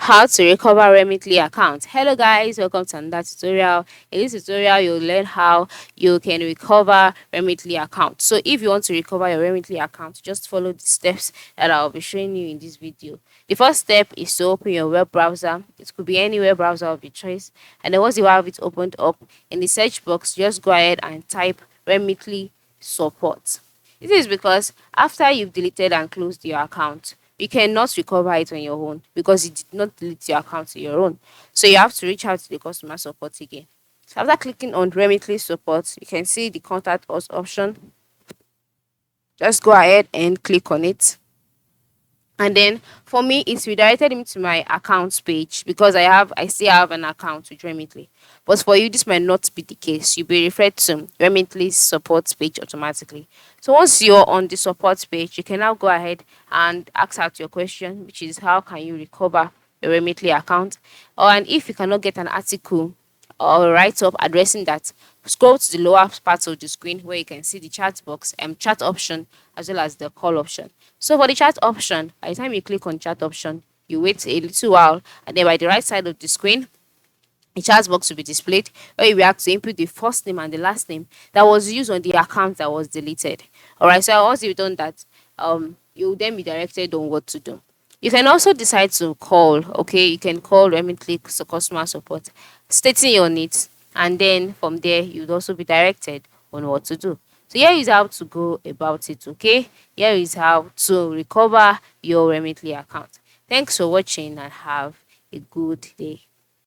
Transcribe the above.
How to recover Remitly account. Hello guys, welcome to another tutorial. In this tutorial you'll learn how you can recover Remitly account. So if you want to recover your Remitly account, just follow the steps that I'll be showing you in this video. The first step is to open your web browser. It could be any web browser of your choice, and then once you have it opened up, in the search box just go ahead and type Remitly support. This is because after you've deleted and closed your account, you cannot recover it on your own because you did not delete your account on your own. So you have to reach out to the customer support again. So after clicking on Remitly support, you can see the contact us option. Just go ahead and click on it. And then for me, it's redirected me to my accounts page because I still have an account with Remitly. But for you, this might not be the case. You'll be referred to Remitly's support page automatically. So once you're on the support page, you can now go ahead and ask out your question, which is how can you recover your Remitly account? And if you cannot get an article or write up addressing that, scroll to the lower part of the screen where you can see the chat box and chat option as well as the call option. So for the chat option, by the time you click on chat option, you wait a little while, and then by the right side of the screen, a chat box will be displayed where you will have to input the first name and the last name that was used on the account that was deleted. Alright, so once you've done that, you'll then be directed on what to do. You can also decide to call, okay? You can call Remitly customer support, stating your needs, and then from there, you'd also be directed on what to do. So here is how to go about it, okay? Here is how to recover your Remitly account. Thanks for watching and have a good day.